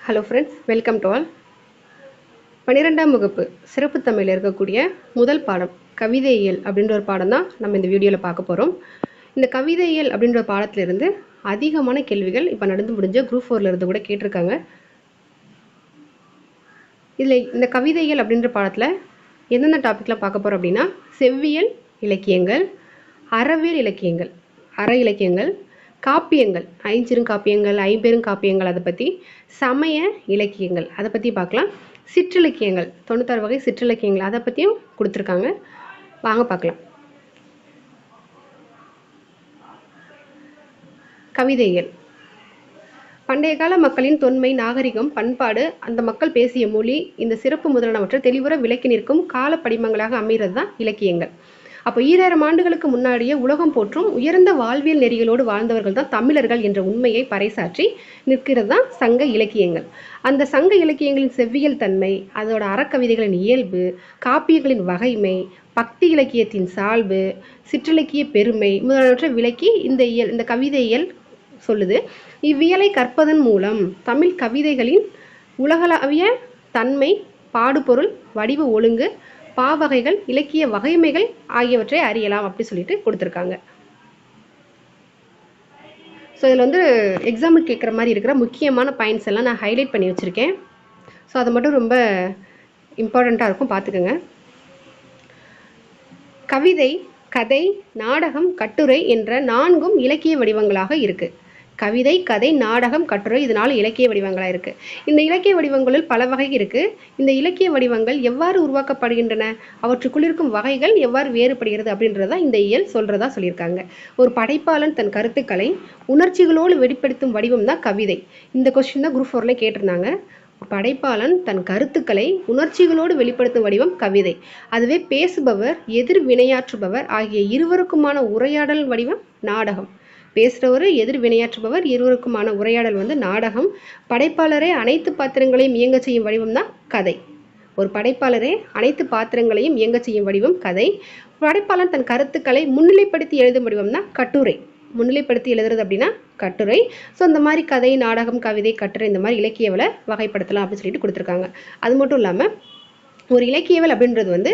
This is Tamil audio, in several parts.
Hello friends, welcome to all. 12ஆம் வகுப்பு சிறப்பு தமிழில் இருக்கக்கூடிய முதல் பாடம் கவிதையியல் அப்படின்ற ஒரு பாடம் தான் நம்ம இந்த வீடியோவில் பார்க்க போகிறோம். இந்த கவிதையியல் அப்படின்ற பாடத்திலிருந்து அதிகமான கேள்விகள் இப்போ நடந்து முடிஞ்ச குரூப் 4 இருந்து கூட கேட்டிருக்காங்க. இதில் இந்த கவிதையியல் அப்படின்ற பாடத்தில் எந்தெந்த டாப்பிக்கில் பார்க்க போகிறோம் அப்படின்னா, செவ்வியல் இலக்கியங்கள், அறவியல் இலக்கியங்கள், அற இலக்கியங்கள், காப்பியங்கள், ஐஞ்சிறுகாப்பியங்கள், ஐம்பெருங்காப்பியங்கள், அதை பற்றி, சமய இலக்கியங்கள் அதை பற்றி பார்க்கலாம். சிற்றிலக்கியங்கள் 96 வகை சிற்றிலக்கியங்கள் அதை பற்றியும் கொடுத்துருக்காங்க. வாங்க பார்க்கலாம். கவிதைகள் பண்டைய கால மக்களின் தொன்மை, நாகரிகம், பண்பாடு, அந்த மக்கள் பேசிய மொழி, இந்த சிறப்பு முதலானவற்றை தெளிவுற விளக்கி நிற்கும் கால படிமங்களாக அமைகிறது தான் இலக்கியங்கள். அப்போ 2000 ஆண்டுகளுக்கு முன்னாடியே உலகம் போற்றும் உயர்ந்த வாழ்வியல் நெறிகளோடு வாழ்ந்தவர்கள் தான் தமிழர்கள் என்ற உண்மையை பறைசாற்றி நிற்கிறது தான் சங்க இலக்கியங்கள். அந்த சங்க இலக்கியங்களின் செவ்வியல் தன்மை, அதோட அறக்கவிதைகளின் இயல்பு, காப்பியங்களின் வகைமை, பக்தி இலக்கியத்தின் சால்பு, சிற்றிலக்கிய பெருமை முதலானவற்றை விளக்கி இந்த கவிதையியல் சொல்லுது. இவ்வியலை கற்பதன் மூலம் தமிழ் கவிதைகளின் உலகளாவிய தன்மை, பாடுபொருள், வடிவ ஒழுங்கு, பாவகைகள், இலக்கிய வகைமைகள் ஆகியவற்றை அறியலாம் அப்படி சொல்லிட்டு கொடுத்துருக்காங்க. ஸோ இதில் எக்ஸாம்பிள் கேட்குற மாதிரி இருக்கிற முக்கியமான பாயிண்ட்ஸ் எல்லாம் நான் ஹைலைட் பண்ணி வச்சுருக்கேன். ஸோ அது மட்டும் ரொம்ப இம்பார்ட்டண்ட்டாக இருக்கும், பார்த்துக்கோங்க. கவிதை, கதை, நாடகம், கட்டுரை என்ற 4ம் இலக்கிய வடிவங்களாக இருக்குது. கவிதை, கதை, நாடகம், கட்டுரை இது 4 இலக்கிய வடிவங்களாக இருக்குது. இந்த இலக்கிய வடிவங்களில் பல வகை இருக்குது. இந்த இலக்கிய வடிவங்கள் எவ்வாறு உருவாக்கப்படுகின்றன, அவற்றுக்குள் இருக்கும் வகைகள் எவ்வாறு வேறுபடுகிறது அப்படின்றத இந்த இயல் சொல்கிறதா சொல்லியிருக்காங்க. ஒரு படைப்பாளன் தன் கருத்துக்களை உணர்ச்சிகளோடு வெளிப்படுத்தும் வடிவம் தான் கவிதை. இந்த கொஸ்டின் தான் குரூப் 4ல கேட்டிருந்தாங்க. படைப்பாளன் தன் கருத்துக்களை உணர்ச்சிகளோடு வெளிப்படுத்தும் வடிவம் கவிதை. அதுவே பேசுபவர், எதிர் வினையாற்றுபவர் ஆகிய இருவருக்குமான உரையாடல் வடிவம் நாடகம். பேசுகிறவர், எதிர் வினையாற்றுபவர் இருவருக்குமான உரையாடல் நாடகம். படைப்பாளரே அனைத்து பாத்திரங்களையும் இயங்க செய்யும் வடிவம் தான் கதை. ஒரு படைப்பாளரே அனைத்து பாத்திரங்களையும் இயங்க செய்யும் வடிவம் கதை. படைப்பாளன் தன் கருத்துக்களை முன்னிலைப்படுத்தி எழுதும் வடிவம் தான் கட்டுரை. முன்னிலைப்படுத்தி எழுதுறது அப்படின்னா கட்டுரை. ஸோ இந்த மாதிரி கதை, நாடகம், கவிதை, கட்டுரை இந்த மாதிரி இலக்கியவலை வகைப்படுத்தலாம் அப்படின்னு சொல்லிட்டு கொடுத்துருக்காங்க. அது மட்டும் இல்லாமல் ஒரு இலக்கியவல் அப்படின்றது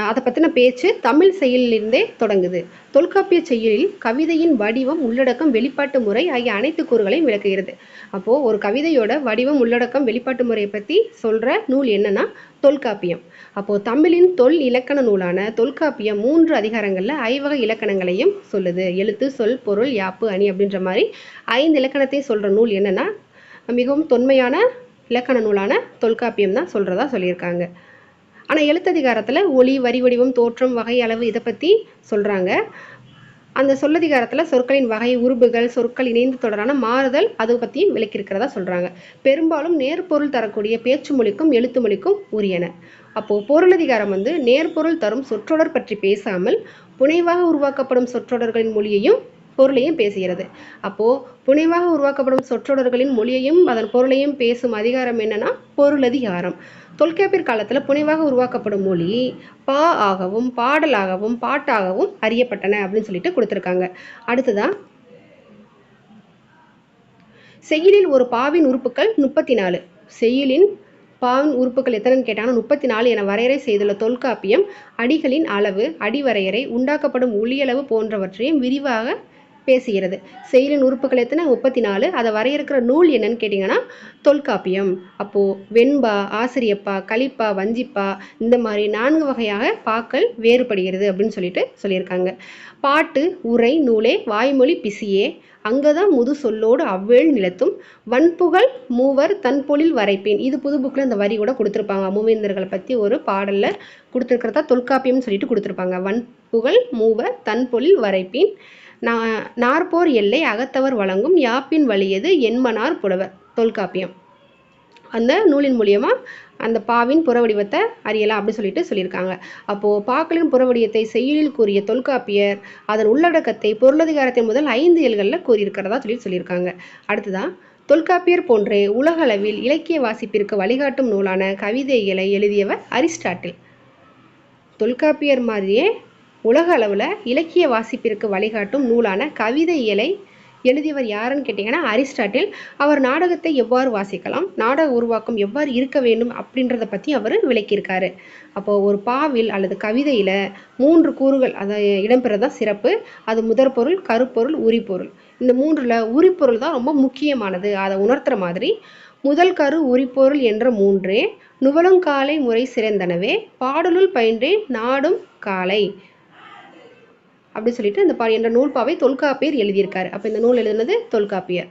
அதை பற்றின பேச்சு தமிழ் செயலிலிருந்தே தொடங்குது. தொல்காப்பிய செயலில் கவிதையின் வடிவம், உள்ளடக்கம், வெளிப்பாட்டு முறை ஆகிய அனைத்து கூறுகளையும் விளக்குகிறது. அப்போது ஒரு கவிதையோட வடிவம், உள்ளடக்கம், வெளிப்பாட்டு முறையை பற்றி சொல்கிற நூல் என்னன்னா தொல்காப்பியம். அப்போது தமிழின் தொல் இலக்கண நூலான தொல்காப்பியம் 3 அதிகாரங்களில் 5 வகை இலக்கணங்களையும் சொல்லுது. எழுத்து, சொல், பொருள், யாப்பு, அணி அப்படின்ற மாதிரி 5 இலக்கணத்தையும் சொல்கிற நூல் என்னன்னா மிகவும் தொன்மையான இலக்கண நூலான தொல்காப்பியம் தான் சொல்கிறதா சொல்லியிருக்காங்க. ஆனால் எழுத்ததிகாரத்தில் ஒலி, வரி வடிவம், தோற்றம், வகை, அளவு இதை பற்றி சொல்கிறாங்க. அந்த சொல்லதிகாரத்தில் சொற்களின் வகை, உருபுகள், சொற்கள் இணைந்து தொடரான மாறுதல் அதை பற்றியும் விளக்கியிருக்கிறதா சொல்கிறாங்க. பெரும்பாலும் நேர்பொருள் தரக்கூடிய பேச்சு மொழிக்கும் எழுத்து மொழிக்கும் உரியன. அப்போது பொருளதிகாரம் நேர்பொருள் தரும் சொற்றொடர் பற்றி பேசாமல் புனைவாக உருவாக்கப்படும் சொற்றொடர்களின் மொழியையும் பொருளையும் பேசுகிறது. அப்போது புனைவாக உருவாக்கப்படும் சொற்றொடர்களின் மொழியையும் அதன் பொருளையும் பேசும் அதிகாரம் என்னன்னா பொருளதிகாரம். தொல்காப்பியர் காலத்தில் புனைவாக உருவாக்கப்படும் மொழி பா ஆகவும், பாடலாகவும், பாட்டாகவும் அறியப்பட்டன அப்படின்னு சொல்லிட்டு கொடுத்துருக்காங்க. அடுத்ததான் செய்யுளில் ஒரு பாவின் உறுப்புகள் 34. செய்யுளின் பாவின் உறுப்புகள் எத்தனைன்னு கேட்டாங்கன்னா 34 என வரையறை செய்துள்ள தொல்காப்பியம் அடிகளின் அளவு, அடிவரையறை, உண்டாக்கப்படும் ஒளியளவு போன்றவற்றையும் விரிவாக பேசுகிறது. செய்யுளின் உறுப்புகள் எத்தனை? 34. அதை வரையறுக்கிற நூல் என்னன்னு கேட்டிங்கன்னா தொல்காப்பியம். அப்போது வெண்பா, ஆசிரியப்பா, கலிப்பா, வஞ்சிப்பா இந்த மாதிரி 4 வகையாக பாக்கள் வேறுபடுகிறது அப்படின்னு சொல்லியிருக்காங்க. பாட்டு, உரை, நூலே, வாய்மொழி, பிசியே, அங்கதான் முது சொல்லோடு அவ்வேள் நிலத்தும், வன்புகழ் மூவர் தன்பொழில் வரைப்பேன். இது புது புக்கில் இந்த வரி கூட கொடுத்துருப்பாங்க. மூவேந்தர்களை பற்றி ஒரு பாடலில் கொடுத்துருக்கிறதா தொல்காப்பியம்னு சொல்லிட்டு கொடுத்துருப்பாங்க. வன்புகழ் மூவர் தன்பொழில் வரைப்பேன், நாற்போர் எல்லை அகத்தவர் வழங்கும் யாப்பின் வலியது என்மனார் புலவர். தொல்காப்பியம் அந்த நூலின் மூலியமாக அந்த பாவின் புறவடிவத்தை அறியலாம் அப்படின்னு சொல்லியிருக்காங்க. அப்போது பாக்களின் புறவடிவத்தை செய்யுளில் கூறிய தொல்காப்பியர் அதன் உள்ளடக்கத்தை பொருளதிகாரத்தின் முதல் 5 இயல்களில் கூறியிருக்கிறதா சொல்லியிருக்காங்க. அடுத்ததான் தொல்காப்பியர் போன்றே உலகளவில் இலக்கிய வாசிப்பிற்கு வழிகாட்டும் நூலான கவிதைகளை எழுதியவர் அரிஸ்டாட்டில். தொல்காப்பியர் மாதிரியே உலக அளவில் இலக்கிய வாசிப்பிற்கு வழிகாட்டும் நூலான கவிதைகளை எழுதியவர் யாருன்னு கேட்டிங்கன்னா அரிஸ்டாட்டில். அவர் நாடகத்தை எவ்வாறு வாசிக்கலாம், நாடக உருவாக்கம் எவ்வாறு இருக்க வேண்டும் அப்படின்றத பற்றி அவர் விளக்கியிருக்காரு. அப்போது ஒரு பாவில் அல்லது கவிதையில் 3 கூறுகள் அதை இடம்பெறதான் சிறப்பு. அது முதற்பொருள், கருப்பொருள், உரிப்பொருள். இந்த 3ல் உரிப்பொருள் தான் ரொம்ப முக்கியமானது. அதை உணர்த்துற மாதிரி முதல் கரு உரிப்பொருள் என்ற 3 நுவலுங்காலை முறை சிறந்தனவே பாடலுள் பயின்றேன் நாடும் காலை அப்படின்னு சொல்லிட்டு இந்த என்ற நூல்பாவை தொல்காப்பியர் எழுதியிருக்காரு. அப்போ இந்த நூல் எழுதுனது தொல்காப்பியர்.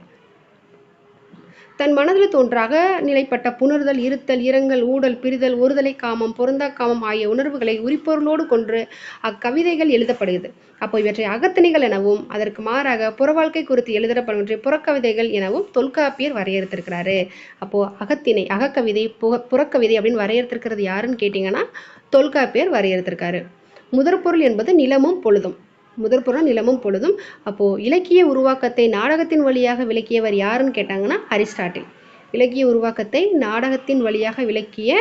தன் மனதில் தோன்றாக நிலைப்பட்ட புணர்தல், இருத்தல், இரங்கல், ஊடல், பிரிதல், ஒருதலை காமம், பொருந்தா காமம் ஆகிய உணர்வுகளை உரிப்பொருளோடு கொன்று அக்கவிதைகள் எழுதப்படுகிறது. அப்போ இவற்றை அகத்திணைகள் எனவும் அதற்கு மாறாக புறவாழ்க்கை குறித்து எழுதப்படுகின்ற புறக்கவிதைகள் எனவும் தொல்காப்பியர் வரையறுத்திருக்கிறாரு. அப்போ அகத்திணை, அகக்கவிதை, புறக்கவிதை அப்படின்னு வரையறுத்திருக்கிறது யாருன்னு கேட்டிங்கன்னா தொல்காப்பியர் வரையறுத்திருக்காரு. முதற்பொருள் என்பது நிலமும் பொழுதும். முதற்பொருள் நிலமும் பொழுதும். அப்போது இலக்கிய உருவாக்கத்தை நாடகத்தின் வழியாக விளக்கியவர் யாருன்னு கேட்டாங்கன்னா அரிஸ்டாட்டில். இலக்கிய உருவாக்கத்தை நாடகத்தின் வழியாக விளக்கிய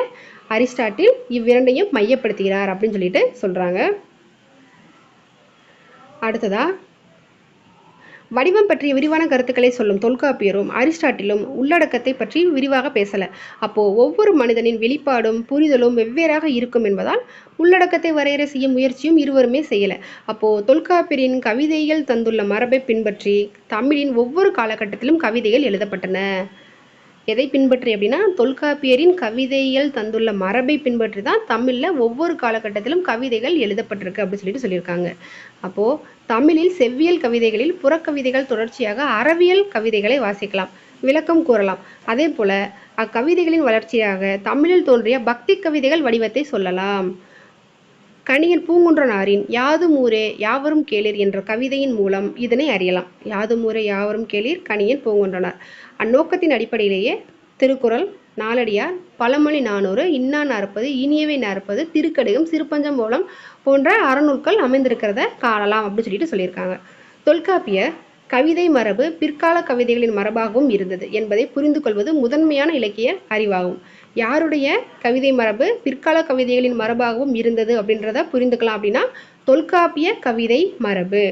அரிஸ்டாட்டில் இவ்விரண்டையும் மையப்படுத்துகிறார் அப்படின்னு சொல்லிட்டு சொல்கிறாங்க. அடுத்ததா வடிவம் பற்றிய விரிவான கருத்துக்களை சொல்லும் தொல்காப்பியரும் அரிஸ்டாட்டிலும் உள்ளடக்கத்தை பற்றி விரிவாக பேசலை. அப்போது ஒவ்வொரு மனிதனின் வெளிப்பாடும் புரிதலும் வெவ்வேறாக இருக்கும் என்பதால் உள்ளடக்கத்தை வரையறை செய்ய முயற்சியும் இருவருமே செய்யலை. அப்போது தொல்காப்பியரின் கவிதைகள் தந்துள்ள மரபை பின்பற்றி தமிழின் ஒவ்வொரு காலகட்டத்திலும் கவிதைகள் எழுதப்பட்டன. எதை பின்பற்றி அப்படின்னா தொல்காப்பியரின் கவிதைகள் தந்துள்ள மரபை பின்பற்றி தான் தமிழில் ஒவ்வொரு காலகட்டத்திலும் கவிதைகள் எழுதப்பட்டிருக்கு அப்படின்னு சொல்லிட்டு சொல்லியிருக்காங்க. அப்போது தமிழில் செவ்வியல் கவிதைகளில் புறக்கவிதைகள் தொடர்ச்சியாக அறவியல் கவிதைகளை வாசிக்கலாம், விளக்கம் கூறலாம். அதே போல் அக்கவிதைகளின் வளர்ச்சியாக தமிழில் தோன்றிய பக்தி கவிதைகள் வடிவத்தை சொல்லலாம். கணியன் பூங்குன்றனாரின் யாதும் ஊரே யாவரும் கேளீர் என்ற கவிதையின் மூலம் இதனை அறியலாம். யாதும் ஊரே யாவரும் கேளீர் கணியன் பூங்குன்றனார். அந்நோக்கத்தின் அடிப்படையிலேயே திருக்குறள், நாலடியார், பழமொழி 400, இன்னா நாற்பது, இனியவை நாற்பது, திருக்கடிகம், சிறுபஞ்சம் மூலம் போன்ற அறநூல்கள் அமைந்திருக்கிறத காணலாம் அப்படின்னு சொல்லிட்டு சொல்லியிருக்காங்க. தொல்காப்பியர் கவிதை மரபு பிற்கால கவிதைகளின் மரபாகவும் இருந்தது என்பதை புரிந்து கொள்வது முதன்மையான இலக்கிய அறிவாகும். யாருடைய கவிதை மரபு பிற்கால கவிதைகளின் மரபாகவும் இருந்தது அப்படின்றத புரிந்துக்கலாம் அப்படின்னா தொல்காப்பிய கவிதை மரபு.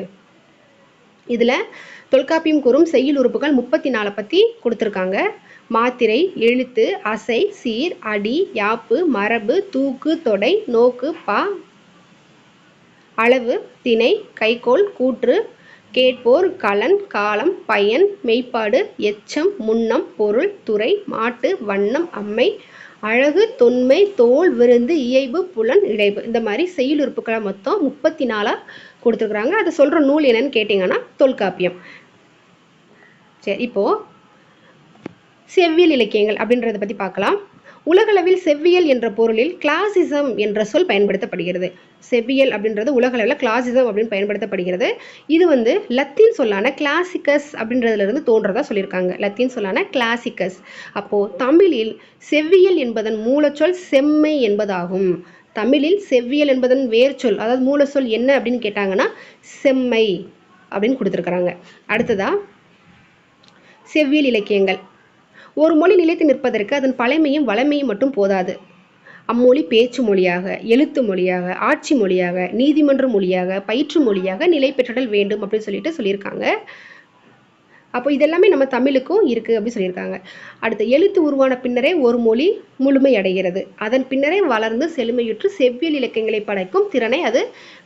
இதில் தொல்காப்பியம் கூறும் செய்யுள் உறுப்புகள் 34 பற்றி கொடுத்துருக்காங்க. மாத்திரை, எழுத்து, அசை, சீர், அடி, யாப்பு, மரபு, தூக்கு, தொடை, நோக்கு, பா, அளவு, திணை, கைகோள், கூற்று, கேட்போர், கலன், காலம், பயன், மெய்ப்பாடு, எச்சம், முன்னம், பொருள், துறை, மாட்டு, வண்ணம், அம்மை, அழகு, தொன்மை, தோல், விருந்து, இயைபு, புலன், இடைப்பு. இந்த மாதிரி செய்யுள் உறுப்புக்களை மொத்தம் 34 கொடுத்துருக்குறாங்க. அதை சொல்கிற நூல் என்னன்னு கேட்டிங்கன்னா தொல்காப்பியம். சரி, இப்போது செவ்வியல் இலக்கியங்கள் அப்படின்றத பற்றி பார்க்கலாம். உலகளவில் செவ்வியல் என்ற பொருளில் கிளாசிசம் என்ற சொல் பயன்படுத்தப்படுகிறது. செவ்வியல் அப்படின்றது உலகளவில் கிளாசிசம் அப்படின்னு பயன்படுத்தப்படுகிறது. இது லத்தீன் சொல்லான கிளாசிக்கஸ் அப்படின்றதுலேருந்து தோன்றதா சொல்லியிருக்காங்க. லத்தீன் சொல்லான கிளாசிக்கஸ். அப்போது தமிழில் செவ்வியல் என்பதன் மூலச்சொல் செம்மை என்பதாகும். தமிழில் செவ்வியல் என்பதன் வேர்ச்சொல், அதாவது மூலச்சொல் என்ன அப்படின்னு கேட்டாங்கன்னா செம்மை அப்படின்னு கொடுத்துருக்குறாங்க. அடுத்ததா செவ்வியல் இலக்கியங்கள். ஒரு மொழி நிலைத்து நிற்பதற்கு அதன் பழமையும் வளமையும் மட்டும் போதாது. அம்மொழி பேச்சு மொழியாக, எழுத்து மொழியாக, ஆட்சி மொழியாக, நீதிமன்ற மொழியாக, பயிற்று மொழியாக நிலை பெற்றல் வேண்டும் அப்படின்னு சொல்லியிருக்காங்க. அப்போ இதெல்லாமே நம்ம தமிழுக்கும் இருக்குது அப்படின்னு சொல்லியிருக்காங்க. அடுத்து எழுத்து உருவான பின்னரே ஒரு மொழி முழுமை அடைகிறது. அதன் பின்னரே வளர்ந்து செழுமையுற்று செவ்வியல் இலக்கியங்களை படைக்கும் திறனை அது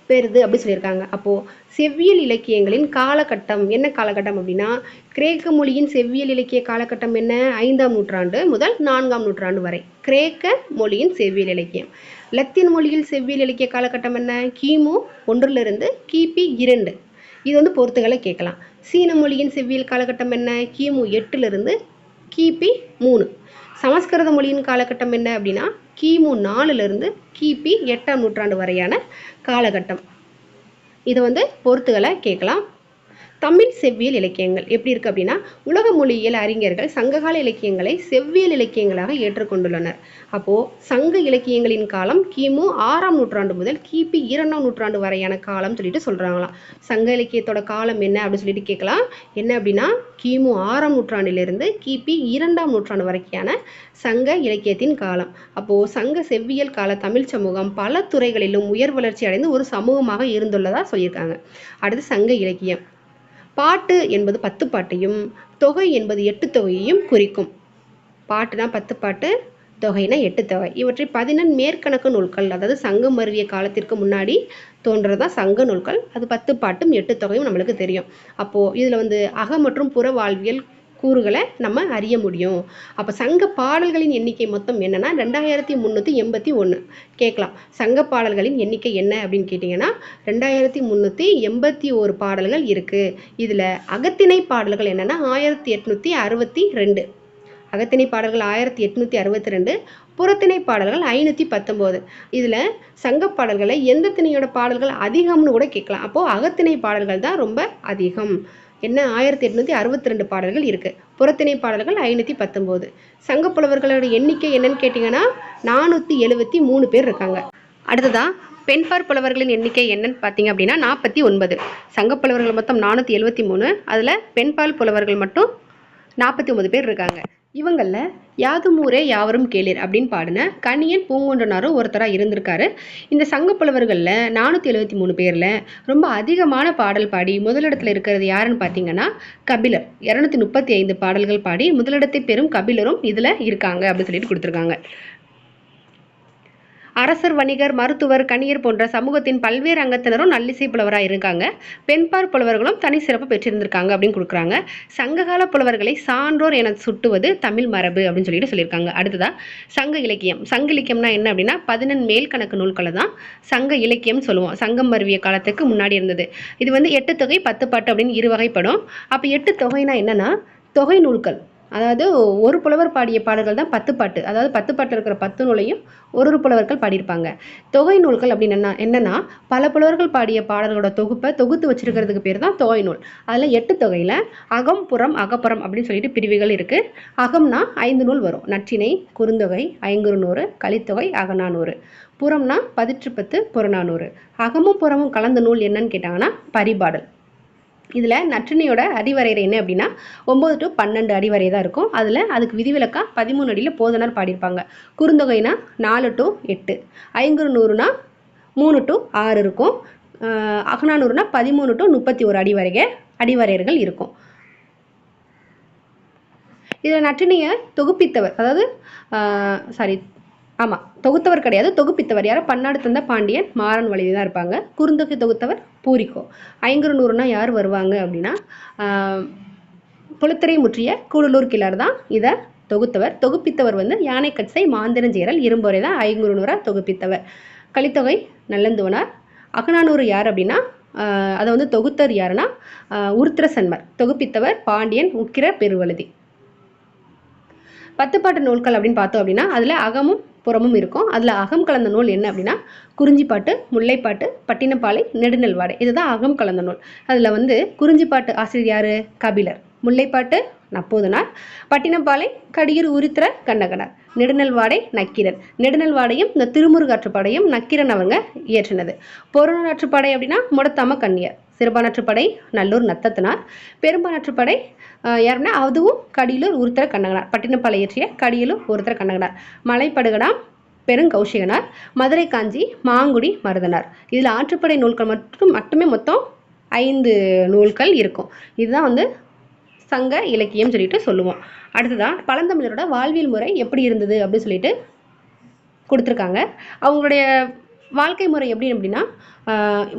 பெறுது அப்படின்னு சொல்லியிருக்காங்க. அப்போது செவ்வியல் இலக்கியங்களின் காலகட்டம் என்ன காலகட்டம் அப்படின்னா கிரேக்க மொழியின் செவ்வியல் இலக்கிய காலகட்டம் என்ன? 5ஆம் நூற்றாண்டு முதல் 4ஆம் நூற்றாண்டு வரை கிரேக்க மொழியின் செவ்வியல் இலக்கியம். லத்தீன் மொழியில் செவ்வியல் இலக்கிய காலகட்டம் என்ன? கிமு 1 கிபி 2. இது பொறுத்துகளை கேட்கலாம். சீன மொழியின் செவ்வியல் காலகட்டம் என்ன? கிமு 8 கிபி 3. சமஸ்கிருத மொழியின் காலகட்டம் என்ன அப்படின்னா கிமு 4 கிபி 8ஆம் நூற்றாண்டு வரையான காலகட்டம். இதை பொறுத்துகளை கேட்கலாம். தமிழ் செவ்வியல் இலக்கியங்கள் எப்படி இருக்குது அப்படின்னா உலக மொழியியல் அறிஞர்கள் சங்ககால இலக்கியங்களை செவ்வியல் இலக்கியங்களாக ஏற்றுக்கொண்டுள்ளனர். அப்போது சங்க இலக்கியங்களின் காலம் கிமு 6ஆம் நூற்றாண்டு முதல் கிபி 2ஆம் நூற்றாண்டு வரையான காலம் சொல்லிட்டு சொல்கிறாங்களாம். சங்க இலக்கியத்தோட காலம் என்ன அப்படின்னு சொல்லிட்டு கேட்கலாம். என்ன அப்படின்னா கிமு 6ஆம் நூற்றாண்டிலிருந்து கிபி 2ஆம் நூற்றாண்டு வரைக்கான சங்க இலக்கியத்தின் காலம். அப்போது சங்க செவ்வியல் கால தமிழ் சமூகம் பல துறைகளிலும் உயர் வளர்ச்சி அடைந்து ஒரு சமூகமாக இருந்துள்ளதாக சொல்லியிருக்காங்க. அடுத்து சங்க இலக்கியம். பாட்டு என்பது 10 பாட்டையும் தொகை என்பது 8 தொகையையும் குறிக்கும். பாட்டுனா 10 பாட்டு, தொகைனா 8 தொகை. இவற்றை 11 மேற்கணக்கு நூல்கள், அதாவது சங்கம் மருவிய காலத்திற்கு முன்னாடி தோன்றதான் சங்க நூல்கள். அது 10 பாட்டும் 8 தொகையும் நம்மளுக்கு தெரியும். அப்போது இதில் வந்து அக மற்றும் புற வாழ்வியல் கூறுகளை நம்ம அறிய முடியும். அப்போ சங்க பாடல்களின் எண்ணிக்கை மொத்தம் என்னன்னா 2381. கேட்கலாம், சங்க பாடல்களின் எண்ணிக்கை என்ன அப்படின்னு கேட்டிங்கன்னா 2381 பாடல்கள் இருக்குது. இதில் அகத்திணை பாடல்கள் என்னென்னா 1862. அகத்திணை பாடல்கள் 1862, புறத்திணை பாடல்கள் 519. இதில் சங்க பாடல்களை எந்த திணையோட பாடல்கள் அதிகம்னு கூட கேட்கலாம். அப்போது அகத்திணை பாடல்கள் தான் ரொம்ப அதிகம். என்ன 1862 பாடல்கள் இருக்குது. புறத்திணை பாடல்கள் 519. சங்க புலவர்களோட எண்ணிக்கை என்னன்னு கேட்டிங்கன்னா 473 பேர் இருக்காங்க. அடுத்ததான் பெண்பார் புலவர்களின் எண்ணிக்கை என்னன்னு பார்த்தீங்க அப்படின்னா 49. சங்க புலவர்கள் மொத்தம் 473, அதில் பெண்பால் புலவர்கள் மட்டும் 49 பேர் இருக்காங்க. இவங்களில் யாதுமூரே யாவரும் கேளீர் அப்படின்னு பாடின கணியன் பூங்குன்றனாரும் ஒருத்தராக இருந்திருக்காரு. இந்த சங்க புலவர்களில் 473 பேரில் ரொம்ப அதிகமான பாடல் பாடி முதலிடத்தில் இருக்கிறது யாருன்னு பார்த்தீங்கன்னா கபிலர். 235 பாடல்கள் பாடி முதலிடத்தை பெறும் கபிலரும் இதில் இருக்காங்க அப்படின்னு சொல்லிட்டு கொடுத்துருக்காங்க. அரசர், வணிகர், மருத்துவர், கணியர் போன்ற சமூகத்தின் பல்வேறு அங்கத்தினரும் நல்லிசை புலவராக இருக்காங்க. பெண்பார் புலவர்களும் தனி சிறப்பு பெற்றிருந்திருக்காங்க அப்படின்னு கொடுக்குறாங்க. சங்ககால புலவர்களை சான்றோர் என சுட்டுவது தமிழ் மரபு அப்படின்னு சொல்லிட்டு சொல்லியிருக்காங்க. அடுத்ததா சங்க இலக்கியம். சங்க இலக்கியம்னா என்ன அப்படின்னா 11 மேல் கணக்கு நூல்களை தான் சங்க இலக்கியம் சொல்லுவோம். சங்கம் மருவிய காலத்துக்கு முன்னாடி இருந்தது. இது வந்து 8 தொகை 10 பாட்டு அப்படின்னு 2 வகைப்படும். அப்போ 8 தொகைனா என்னன்னா தொகை நூல்கள், அதாவது ஒரு புலவர் பாடிய பாடல்கள் தான் 10 பாட்டு. அதாவது 10 பாட்டில் இருக்கிற 10 நூலையும் ஒரு புலவர்கள் பாடியிருப்பாங்க. தொகை நூல்கள் அப்படின்னு என்னன்னா பல புலவர்கள் பாடிய பாடல்களோட தொகுப்பை தொகுத்து வச்சிருக்கிறதுக்கு பேர் தான் தொகை நூல். அதில் 8 தொகையில் அகம், புறம், அகப்புறம் அப்படின்னு சொல்லிட்டு பிரிவுகள் இருக்குது. அகம்னா 5 நூல் வரும். நற்றிணை, குறுந்தொகை, ஐங்குறுநூறு, கலித்தொகை, அகநானூறு. புறம்னா 10 புறநானூறு. அகமும் புறமும் கலந்த நூல் என்னன்னு கேட்டாங்கன்னா பரிபாடல். இதில் நற்றிணையோட அடிவரையறை என்ன அப்படின்னா 9 to 12 அடிவரை தான் இருக்கும். அதுக்கு விதிவிலக்கா 13 அடியில் போதனார் பாடியிருப்பாங்க. குறுந்தொகைனா 4 to 8, ஐங்குறுநூறுனா 3 to 6 இருக்கும். அகநானூறுனா 13 to 31 அடிவரையர்கள் இருக்கும். இதில் நற்றிணையை தொகுப்பித்தவர், அதாவது தொகுத்தவர் கிடையாது, தொகுப்பித்தவர் யாரும் பன்னாடு தந்த பாண்டியன், மாறன் வழியை தான் இருப்பாங்க. குறுந்தொகை தொகுத்தவர் பூரிக்கோ. ஐங்குறுநூறுனா யார் வருவாங்க அப்படின்னா புலத்திரை முற்றிய கூடலூர் கிளர் தான் இதை தொகுத்தவர். தொகுப்பித்தவர் வந்து யானைக்கட்சை, மாந்திரஞ்சேரல், இரும்பொறை தான் ஐங்குறுநூறா தொகுப்பித்தவர். கலித்தொகை நல்லந்துவனார். அகநானூறு யார் அப்படின்னா அதை வந்து தொகுத்தர் யாருன்னா உருத்திர சன்மர். தொகுப்பித்தவர் பாண்டியன் உக்கிர பெருவழுதி. 10 பாட்டு நூல்கள் அப்படின்னு பார்த்தோம் அப்படின்னா அதில் அகமும் புறமும் இருக்கும். அதில் அகம் கலந்த நூல் என்ன அப்படின்னா குறிஞ்சிப்பாட்டு, முல்லைப்பாட்டு, பட்டினப்பாலை, நெடுநெல்வாடை. இதுதான் அகம் கலந்த நூல். அதில் வந்து குறிஞ்சிப்பாட்டு ஆசிரியர் யார்? கபிலர். முல்லைப்பாட்டு நப்போதனார். பட்டினப்பாலை கடியூர் உருத்திர கண்ணகனார். நெடுநெல்வாடை நக்கீரன். நெடுநெல்வாடையும் இந்த திருமுருகாற்றுப்பாடையும் நக்கீரன் அவங்க இயற்றினது. பொருளாற்றுப்பாடை அப்படின்னா முடத்தாம கண்ணியர். சிறுபானாற்றுப்படை நல்லூர் நத்தத்தினார். பெரும்பானாற்றுப்படை யாருன்னா அதுவும் கடியலூர் உருத்திர கண்ணகனார். பட்டினப்பாலை இயற்றிய கடியலூர் உருத்திர கண்ணகனார். மலைப்படுகடாம் பெருங்கௌஷிகனார். மதுரை காஞ்சி மாங்குடி மருதனார். இதில் ஆற்றுப்படை நூல்கள் மட்டுமே மொத்தம் 5 நூல்கள் இருக்கும். இதுதான் வந்து சங்க இலக்கியம் சொல்லிட்டு சொல்லுவோம். அடுத்ததான் பழந்தமிழரோட வாழ்வியல் முறை எப்படி இருந்தது அப்படின்னு சொல்லிட்டு கொடுத்துருக்காங்க. அவங்களுடைய வாழ்க்கை முறை எப்படி அப்படின்னா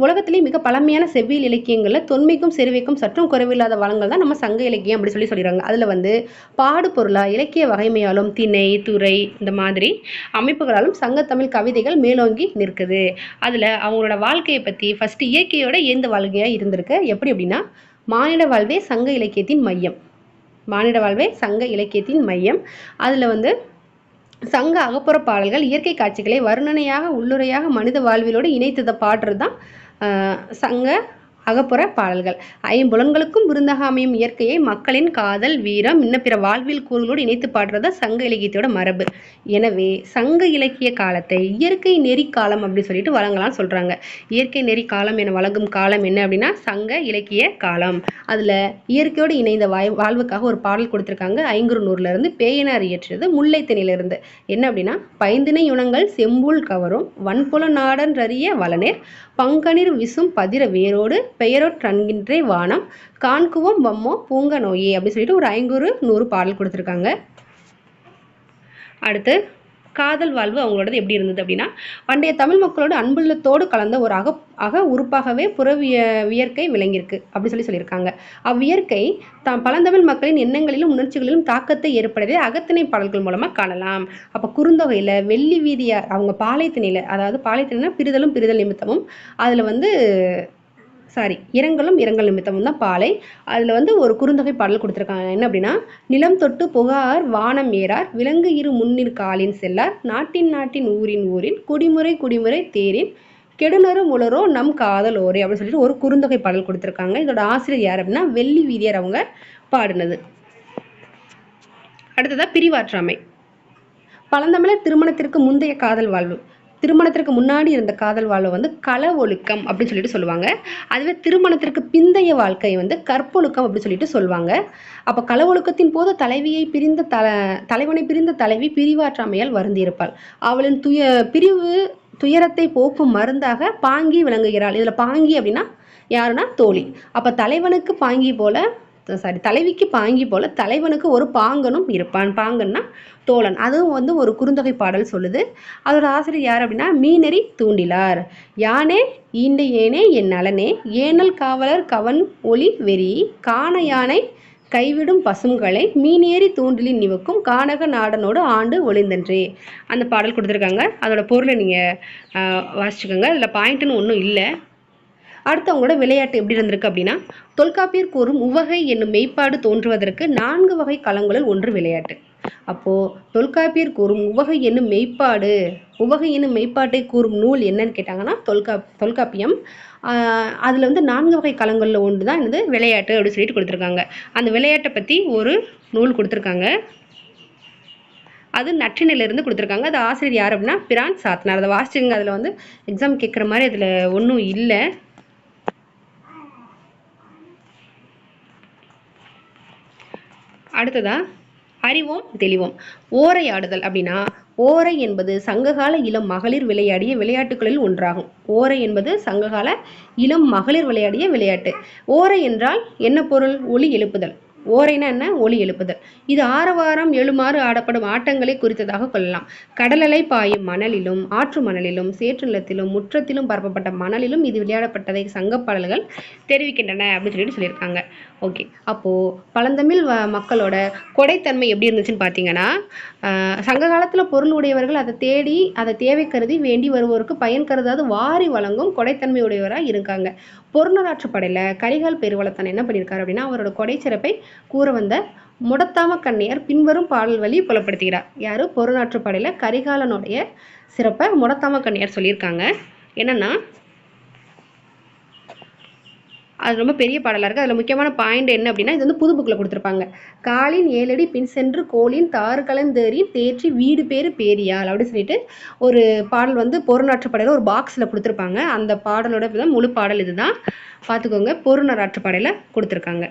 உலகத்திலே மிக பழமையான செவ்வியல் இலக்கியங்களில் தொன்மைக்கும் செருவைக்கும் சற்றும் குறைவில்லாத வளங்கள் தான் நம்ம சங்க இலக்கியம் அப்படி சொல்லிடுறாங்க. அதில் வந்து பாடு பொருளா இலக்கிய வகைமையாலும் திணை, துறை இந்த மாதிரி அமைப்புகளாலும் சங்கத்தமிழ் கவிதைகள் மேலோங்கி நிற்குது. அதில் அவங்களோட வாழ்க்கையை பற்றி ஃபஸ்ட்டு இயற்கையோட எந்த வாழ்க்கையாக இருந்திருக்கு. எப்படி அப்படின்னா மானிட வாழ்வே சங்க இலக்கியத்தின் மையம். மானிட வாழ்வே சங்க இலக்கியத்தின் மையம். அதில் வந்து சங்க அகப்புற பாடல்கள் இயற்கை காட்சிகளை வர்ணனையாக உள்ளுரையாக மனித வாழ்விலோடு இணைத்ததை பாடுறது தான் சங்க அகப்புற பாடல்கள். ஐம்புலன்களுக்கும் விருந்தாக அமையும் இயற்கையை மக்களின் காதல், வீரம், இன்ன பிற வாழ்வியல் கூறுகளோடு இணைத்து பாடுறத சங்க இலக்கியத்தோட மரபு. எனவே சங்க இலக்கிய காலத்தை இயற்கை நெறி காலம் அப்படின்னு சொல்லிட்டு வழங்கலாம்னு சொல்றாங்க. இயற்கை நெறி காலம் என வழங்கும் காலம் என்ன அப்படின்னா சங்க இலக்கிய காலம். அதுல இயற்கையோடு இணைந்த வாழ்வுக்காக ஒரு பாடல் கொடுத்திருக்காங்க. ஐங்குறுநூறுல இருந்து பேயனார் இயற்றியது. முல்லைத்திணையில இருந்து என்ன அப்படின்னா பைந்தினை யுணங்கள் செம்பூல் கவரும் வன்புல நாடன் ரறிய வளநேர் பங்கனிர் விசும் பதிர வேரோடு பெயரொற்றன்கின்றே வானம் காண்குவம் வம்மோ பூங்க நோயே அப்படின்னு சொல்லிட்டு ஒரு 500 100 பாடல் கொடுத்துருக்காங்க. அடுத்து காதல் வாழ்வு அவங்களோடது எப்படி இருந்தது அப்படின்னா, பண்டைய தமிழ் மக்களோட அன்புள்ளத்தோடு கலந்த ஒரு அக உறுப்பாகவே வியர்க்கை விளங்கியிருக்கு அப்படி சொல்லியிருக்காங்க. அவ்வியற்கை பழந்தமிழ் மக்களின் எண்ணங்களிலும் உணர்ச்சிகளிலும் தாக்கத்தை ஏற்படுத்தி அகத்திணை பாடல்கள் மூலமா காணலாம். அப்ப குறுந்தொகையில வெள்ளி வீதியார் அவங்க பாலைத்திணையில, அதாவது பாலைத்திணைனா பிரிதலும் பிரிதல் நிமித்தமும், அதுல வந்து இரங்கலும் இரங்கல் நிமித்தமும் தான் பாலை. அதில் ஒரு குறுந்தொகை பாடல் கொடுத்துருக்காங்க. என்ன அப்படின்னா, நிலம் தொட்டு புகார் வானம் ஏறார் விலங்கு இரு முன்னிற் காலின் செல்லார் நாட்டின் நாட்டின் ஊரின் ஊரின் குடிமுறை குடிமுறை தேரின் கெடுநரு முளரோ நம் காதல் ஓரே அப்படின்னு சொல்லிட்டு ஒரு குறுந்தொகை பாடல் கொடுத்துருக்காங்க. இதோட ஆசிரியர் யார் அப்படின்னா வெள்ளி வீதியார் அவங்க பாடினது. அடுத்ததா பிரிவாற்றாமை. பழந்தமிழர் திருமணத்திற்கு முந்தைய காதல் வாழ்வு, திருமணத்திற்கு முன்னாடி இருந்த காதல் வாழ்வை கள ஒழுக்கம் அப்படின்னு சொல்லிட்டு சொல்லுவாங்க. அதுவே திருமணத்திற்கு பிந்தைய வாழ்க்கை கற்பொழுக்கம் அப்படின்னு சொல்லிட்டு சொல்லுவாங்க. அப்போ கள ஒழுக்கத்தின் போது தலைவனை பிரிந்த தலைவி பிரிவாற்றாமையால் வருந்தியிருப்பாள். அவளின் துயரத்தை போக்கும் மருந்தாக பாங்கி விளங்குகிறாள். இதுல பாங்கி அப்படின்னா யாருன்னா தோழி. அப்ப தலைவனுக்கு பாங்கி போல தலைவிக்கு பாங்கி போல தலைவனுக்கு ஒரு பாங்கனும் இருப்பான். பாங்கன்னா தோழன். அதுவும் ஒரு குறுந்தொகை பாடல் சொல்லுது. அதோட ஆசிரியர் யார் அப்படின்னா மீனெறி தூண்டிலார். யானே ஈண்ட ஏனே என் நலனே ஏனல் காவலர் கவன் ஒளி வெறி காண யானை கைவிடும் பசும்களை மீனேறி தூண்டிலின் நிவக்கும் கானக நாடனோடு ஆண்டு ஒளிந்தன்றே. அந்த பாடல் கொடுத்துருக்காங்க. அதோட பொருளை நீங்கள் வாசிச்சுக்கோங்க. அதில் பாயிண்ட்டுன்னு ஒன்றும் இல்லை. அடுத்து அவங்களோட விளையாட்டு எப்படி இருந்திருக்கு அப்படின்னா, தொல்காப்பியர் கூறும் உவகை என்னும் மெய்ப்பாடு தோன்றுவதற்கு 4 வகை களங்களுள் ஒன்று விளையாட்டு. அப்போ தொல்காப்பியர் கூறும் உவகை என்னும் மெய்ப்பாட்டை கூறும் நூல் என்னன்னு கேட்டாங்கன்னா தொல்காப்பியம். அதுல 4 வகை களங்கள்ல ஒன்று தான் விளையாட்டு அப்படின்னு சொல்லிட்டு கொடுத்துருக்காங்க. அந்த விளையாட்டை பத்தி ஒரு நூல் கொடுத்துருக்காங்க. அது நற்றினிலிருந்து கொடுத்துருக்காங்க. அது ஆசிரியர் யார் அப்படின்னா பிரான் சாத்தனார். அதை வாசிச்சுங்க. அதில் எக்ஸாம் கேட்குற மாதிரி அதில் ஒன்றும் இல்லை. அடுத்ததா அறிவோம் தெளிவோம். ஓரையாடுதல் அப்படின்னா, ஓரை என்பது சங்ககால இளம் மகளிர் விளையாடிய விளையாட்டுகளில் ஒன்றாகும். ஓரை என்பது சங்ககால இளம் மகளிர் விளையாடிய விளையாட்டு. ஓரை என்றால் என்ன பொருள்? ஒலி எழுப்புதல். ஓரைனா என்ன? ஒலி எழுப்புதல். இது ஆரவாரம் எழுமாறு ஆடப்படும் ஆட்டங்களை குறித்ததாக கொள்ளலாம். கடலலை பாயும் மணலிலும் ஆற்று மணலிலும் சேற்று நிலத்திலும் முற்றத்திலும் பரப்பப்பட்ட மணலிலும் இது விளையாடப்பட்டதை சங்கப்பாடல்கள் தெரிவிக்கின்றன அப்படின்னு சொல்லியிருக்காங்க. ஓகே, அப்போது பழந்தமிழ் மக்களோட கொடைத்தன்மை எப்படி இருந்துச்சுன்னு பார்த்தீங்கன்னா, சங்க காலத்தில் பொருள் உடையவர்கள் அதை தேவை கருதி வேண்டி வருவோருக்கு பயன் கருதாது வாரி வழங்கும் கொடைத்தன்மை உடையவராக இருக்காங்க. பொருணராற்றுப்படையில் கரிகால் பெருவளத்தான் என்ன பண்ணியிருக்காரு அப்படின்னா, அவரோட கொடை சிறப்பை கூற வந்த முடத்தாம கண்ணியார் பின்வரும் பாடல் வழி புலப்படுத்துகிறார். யாரு? பொருணாற்றுப்படையில் கரிகாலனுடைய சிறப்பை முடத்தாம கண்ணியார் சொல்லியிருக்காங்க. என்னன்னா, அது ரொம்ப பெரிய பாடலாக இருக்குது. அதில் முக்கியமான பாயிண்ட் என்ன அப்படின்னா, இது புது புக்கில் கொடுத்துருப்பாங்க. காலின் 7 அடி பின் சென்று கோலின் தாறு கலந்தேறி தேற்றி வீடு பேரு பேரியால் அப்படின்னு சொல்லிட்டு ஒரு பாடல் பொருணாற்றுப்படையில் ஒரு பாக்ஸில் கொடுத்துருப்பாங்க. அந்த பாடலோட முழு பாடல் இதுதான், பார்த்துக்கோங்க. பொருணராற்றுப்படையில் கொடுத்துருக்காங்க.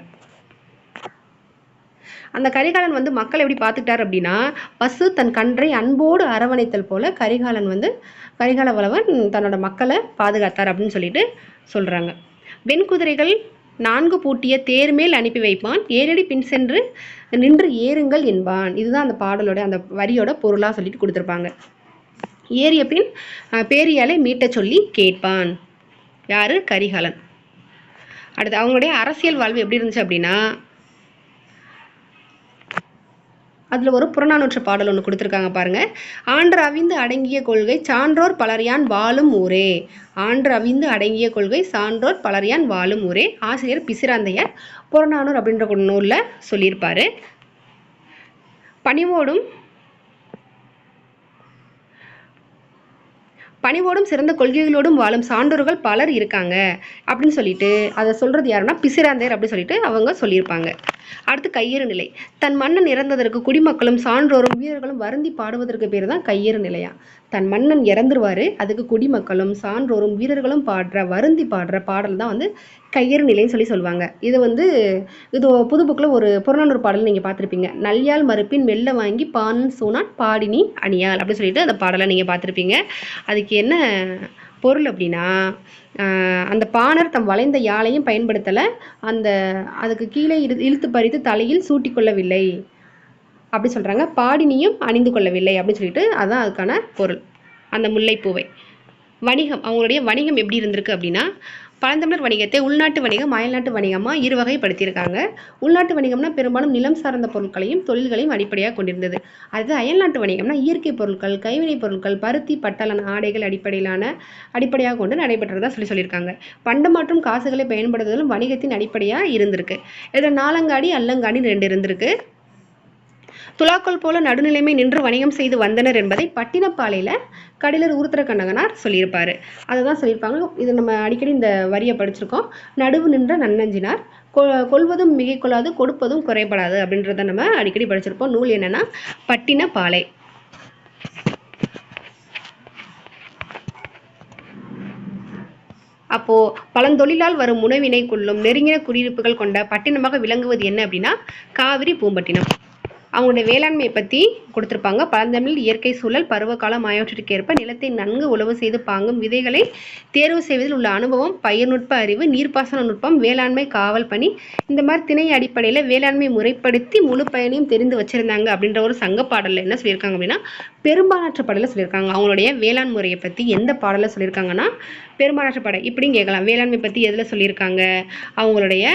அந்த கரிகாலன் மக்கள் எப்படி பார்த்துக்கிட்டார் அப்படின்னா, பசு தன் கன்றை அன்போடு அரவணைத்தல் போல கரிகால வளவன் தன்னோட மக்களை பாதுகாத்தார் அப்படின்னு சொல்லிட்டு சொல்கிறாங்க. வெண்குதிரைகள் 4 பூட்டிய தேர்மேல் அனுப்பி வைப்பான் 7 அடி பின் சென்று நின்று ஏறுங்கள் என்பான். இதுதான் அந்த பாடலோட அந்த வரியோட பொருளாக சொல்லிட்டு கொடுத்துருப்பாங்க. ஏறிய பின் பேரியாலை மீட்ட சொல்லி கேட்பான். யாரு? கரிகாலன். அடுத்து அவங்களுடைய அரசியல் வாழ்வு எப்படி இருந்துச்சு அப்படின்னா, அதில் ஒரு புறநானூற்று பாடல் ஒன்று கொடுத்துருக்காங்க பாருங்க. ஆன்று அவிந்து அடங்கிய கொள்கை சான்றோர் பலர்யான் வாழும் ஊரே. ஆன்று அவிந்து அடங்கிய கொள்கை சான்றோர் பலர்யான் வாழும் ஊரே. ஆசிரியர் பிசிராந்தையர் புறநானூறு அப்படின்ற நூலில் சொல்லியிருப்பாரு. பணிவோடும் சிறந்த கொள்கைகளோடும் வாழும் சான்றோர்கள் பலர் இருக்காங்க அப்படின்னு சொல்லிட்டு அதை சொல்றது யாருன்னா பிசிராந்தையர் அப்படின்னு சொல்லிட்டு அவங்க சொல்லியிருப்பாங்க. அடுத்து கையேறு நிலை. தன் மன்னன் இறந்ததற்கு குடிமக்களும் சான்றோரும் வீரர்களும் வருந்தி பாடுவதற்கு பேர் தான் கையேறு நிலையா. தன் மன்னன் இறந்துருவாரு, அதுக்கு குடிமக்களும் சான்றோரும் வீரர்களும் வருந்தி பாடுற பாடல் தான் கையேறு நிலைன்னு சொல்லுவாங்க. இது புது புக்கில் ஒரு புறநானூறு பாடல் நீங்கள் பார்த்துருப்பீங்க. நல்யால் மறுப்பின் மெல்ல வாங்கி பான் சூனான் பாடினி அணியால் அப்படின்னு சொல்லிட்டு அந்த பாடலை நீங்கள் பார்த்துருப்பீங்க. அதுக்கு என்ன பொருள் அப்படின்னா அந்த பாணர் தம் வளைந்த யாழையும் பயன்படுத்தலை, அதுக்கு கீழே இழுத்து பறித்து தலையில் சூட்டி கொள்ளவில்லை அப்படி சொல்கிறாங்க. பாடினியும் அணிந்து கொள்ளவில்லை அப்படின்னு சொல்லிட்டு அதுதான் அதுக்கான பொருள் அந்த முல்லைப்பூவை. வணிகம், அவங்களுடைய வணிகம் எப்படி இருந்திருக்கு அப்படின்னா, பழந்தமிழர் வணிகத்தை உள்நாட்டு வணிகம் அயல்நாட்டு வணிகமாக இரு வகைப்படுத்தியிருக்காங்க. உள்நாட்டு வணிகம்னா பெரும்பாலும் நிலம் சார்ந்த பொருட்களையும் தொழில்களையும் அடிப்படையாக கொண்டிருந்தது. அது அயல்நாட்டு வணிகம்னா இயற்கை பொருட்கள், கைவினைப் பொருட்கள், பருத்தி, பட்டலன், ஆடைகள் அடிப்படையாக கொண்டு நடைபெற்றதா சொல்லியிருக்காங்க. பண்ட மற்றும் காசுகளை பயன்படுத்துதலும் வணிகத்தின் அடிப்படையாக இருந்திருக்கு. இதில் நாலங்காடி அல்லங்காடி 2 இருந்திருக்கு. துலாக்கோல் போல நடுநிலைமை நின்று வணிகம் செய்து வந்தனர் என்பதை பட்டினப்பாலையில் கடிலர் உருத்திர கண்ணகனார் சொல்லியிருப்பார். அதை தான் சொல்லியிருப்பாங்க. இது நம்ம அடிக்கடி இந்த வரியை படிச்சிருக்கோம். நடுவு நின்ற நன்னஞ்சினார், கொள்வதும் மிகை கொள்ளாது, கொடுப்பதும் குறைபடாது அப்படின்றத நம்ம அடிக்கடி படிச்சிருப்போம். நூல் என்னன்னா பட்டினப்பாலை. அப்போ பழந்தொழிலால் வரும் முனைவினை கொள்ளும் நெருங்கின குடியிருப்புகள் கொண்ட பட்டினமாக விளங்குவது என்ன அப்படின்னா காவிரி பூம்பட்டினம். அவங்களுடைய வேளாண்மையை பற்றி கொடுத்துருப்பாங்க. பழந்தமிழ் இயற்கை சூழல், பருவகாலம் ஆகியவற்றிற்கு ஏற்ப நிலத்தை நன்கு உழவு செய்து பாங்கும், விதைகளை தேர்வு செய்வதில் உள்ள அனுபவம், பயிர் நுட்ப அறிவு, நீர்ப்பாசன நுட்பம், வேளாண்மை, காவல் பணி, இந்த மாதிரி திணை அடிப்படையில் வேளாண்மை முறைப்படுத்தி முழு பயனையும் தெரிந்து வச்சிருந்தாங்க அப்படின்ற ஒரு சங்க பாடலில் என்ன சொல்லியிருக்காங்க அப்படின்னா பெரும்பாலாற்று பாடலில் சொல்லியிருக்காங்க. அவங்களுடைய வேளாண் முறையை பற்றி எந்த பாடலில் சொல்லியிருக்காங்கன்னா பெரும்பாலாற்று பாடல். இப்படின்னு கேட்கலாம், வேளாண்மை பற்றி எதில் சொல்லியிருக்காங்க, அவங்களுடைய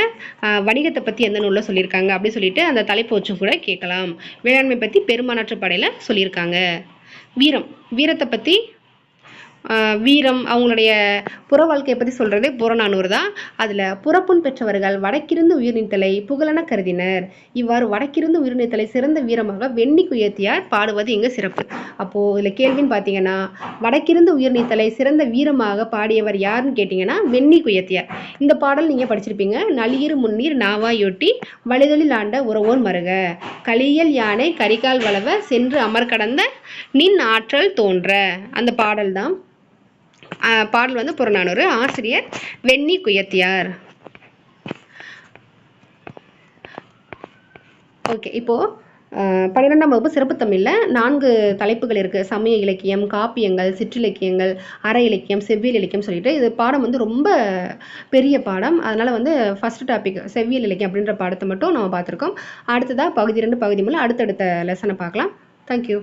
வணிகத்தை பற்றி எந்த நூலில் சொல்லியிருக்காங்க அப்படி சொல்லிட்டு அந்த தலைப்பு வச்சு கூட கேட்கலாம். வேளாண்மை பற்றி பெரும்பாலாற்று படையில் சொல்லியிருக்காங்க. வீரத்தை பற்றி வீரம், அவங்களுடைய புற வாழ்க்கையை பற்றி சொல்கிறதே புறநானூறு தான். அதில் புறப்புண் பெற்றவர்கள் வடக்கிருந்து உயிர்நீத்தலை புகழென கருதினர். இவ்வாறு வடக்கிருந்து உயிர்நீத்தலை சிறந்த வீரமாக வெண்ணி குயத்தியார் பாடுவது இங்கே சிறப்பு. அப்போது இதில் கேள்வின்னு பார்த்தீங்கன்னா வடக்கிருந்து உயிர்நீத்தலை சிறந்த வீரமாக பாடியவர் யாருன்னு கேட்டிங்கன்னா வெண்ணி குயத்தியார். இந்த பாடல் நீங்கள் படிச்சிருப்பீங்க. நளியிரு முன்னீர் நாவாயொட்டி வழிதொழில் ஆண்ட உறவோர் மருக, களியல் யானை கரிகால் வளவ சென்று அமர் கடந்த நின் ஆற்றல் தோன்ற, அந்த பாடல் தான். பாடல் வந்து புறநானூறு. ஆசிரியர் வெண்ணி குயத்தியார். ஓகே, இப்போது 12ஆம் வகுப்பு சிறப்பு தமிழில் 4 தலைப்புகள் இருக்குது. சமய இலக்கியம், காப்பியங்கள், சிற்றிலக்கியங்கள், அற இலக்கியம், செவ்வியல் இலக்கியம் சொல்லிட்டு இது பாடம் வந்து ரொம்ப பெரிய பாடம். அதனால் வந்து ஃபஸ்ட்டு டாபிக் செவ்வியல் இலக்கியம் அப்படின்ற பாடத்தை மட்டும் நம்ம பார்த்துருக்கோம். அடுத்ததாக பகுதி 2 பகுதி 3 அடுத்தடுத்த லெசனை பார்க்கலாம். தேங்க்யூ.